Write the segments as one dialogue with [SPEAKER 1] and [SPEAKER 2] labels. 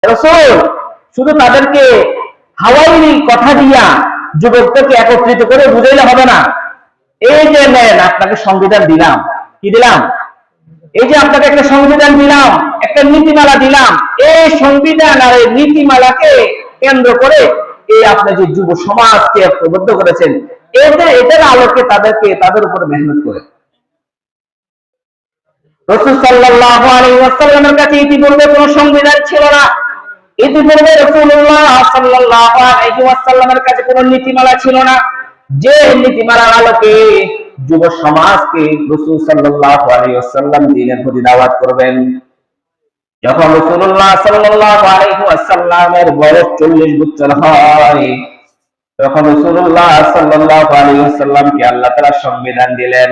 [SPEAKER 1] রাসূল শুধু তাদেরকে হাওয়াই কথা দিয়া যুবকদেরকে একত্রিত করে বুঝাইলে হবে না। এই যে নেন, আপনাকে সংবিধান দিলাম, কি দিলাম? এই যে আপনাকে একটা সংবিধান দিলাম, একটা নীতিমালা দিলাম, এই সংবিধান আর এই নীতিমালাকে কেন্দ্র করে এই আপনি যে যুব সমাজকে প্রবদ্ধ করেছেন, এটার আলোকে তাদের উপর মেহনত করে। রাসূল সাল্লাল্লাহু আলাইহি ওয়াসাল্লামের কাছে ইতিপূর্বে কোনো সংবিধান ছিল না। ইতিপূর্বে রাসূলুল্লাহ সাল্লাল্লাহু আলাইহি ওয়াসাল্লামের কাছে কোনো নীতিমালা ছিল না, যে নীতিমালার আলোকে যুব সমাজকে রাসূল সাল্লাল্লাহু আলাইহি ওয়াসাল্লাম দ্বীনের প্রতি দাওয়াত করবেন। যখন রাসূলুল্লাহ সাল্লাল্লাহু আলাইহি ওয়াসাল্লামের বয়স 40 বছর হয়, তখন রাসূলুল্লাহ সাল্লাল্লাহু আলাইহি ওয়াসাল্লামকে আল্লাহ তাআলা সংবিধান দিলেন,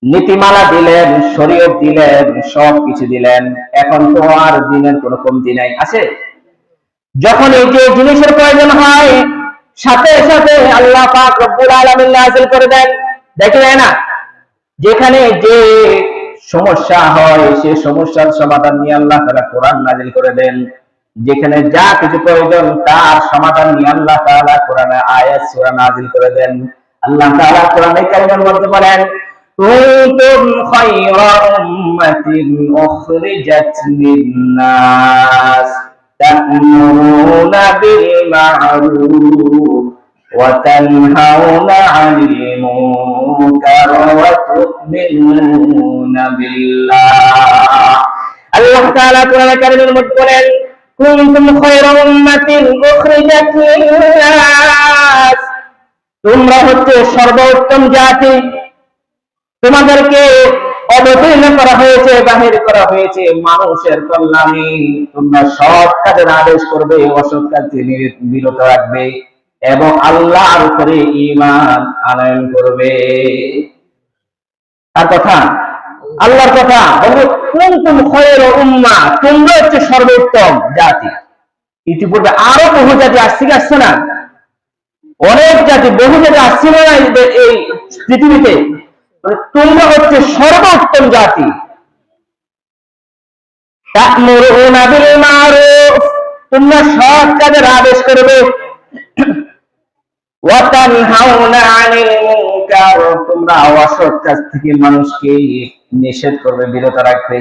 [SPEAKER 1] নীতিমালা দিলেন, শরীয়ত দিলেন, সবকিছু দিলেন। এখন তো আর দ্বীনের কোনো কমতি নাই, আছে? যখন এই যে জিনিসের প্রয়োজন হয়, সাথে সাথে আল্লাহ পাক রব্বুল আলামিন নাযিল করে দেন। দেখলেন না, যেখানে যে সমস্যা হয় সেই সমস্যার সমাধান নিয়ে আল্লাহ তাআলা কোরআন নাযিল করে দেন। যেখানে যা কিছু প্রয়োজন তার সমাধান নিয়ে আল্লাহ তাআলা কোরআনে আয়াত সূরা নাযিল করে দেন। আল্লাহ তাআলা কোরআনে কারীমের মধ্যে বলেন, কুনতুম খায়রা উম্মাতিন উখরিজাত লিন-নাস তা'মুরুনা বিল মা'রুফ ওয়া তানহাউনা 'আনিল মুনকার ওয়া তু'মিনুনা বিল্লাহ। আল্লাহ তাআলা কোরআনে কারীমের মধ্যে বলেন, কুনতুম খায়রা উম্মাতিন উখরিজাত লিন-নাস, তোমরা হচ্ছে সর্বোত্তম জাতি, তোমাদেরকে অবতীর্ণ করা হয়েছে, বাহির করা হয়েছে মানুষের কল্যাণে। তোমরা সৎ কাজের আদেশ করবে, অসৎ কাজ থেকে বিরত রাখবে এবং আল্লাহর উপরে ঈমান আনয়ন করবে। তার কথা, আল্লাহর কথা। কুনতুম খায়রা উম্মাহ, তোমরা হচ্ছে সর্বোত্তম জাতি। ইতিপূর্বে আরো বহু জাতি আসছে না? অনেক জাতি, বহু জাতি আসছিল না এই পৃথিবীতে? তোমরা হচ্ছে সর্বোত্তম জাতি। তা'মুরুনা বিল মা'রুফ, তোমরা সৎ কাজের আদেশ করবে, ওয়া তানহাউনা 'আনিল মুনকার, তোমরা অসৎ কাজ থেকে মানুষকে নিষেধ করবে, বিরত রাখবে।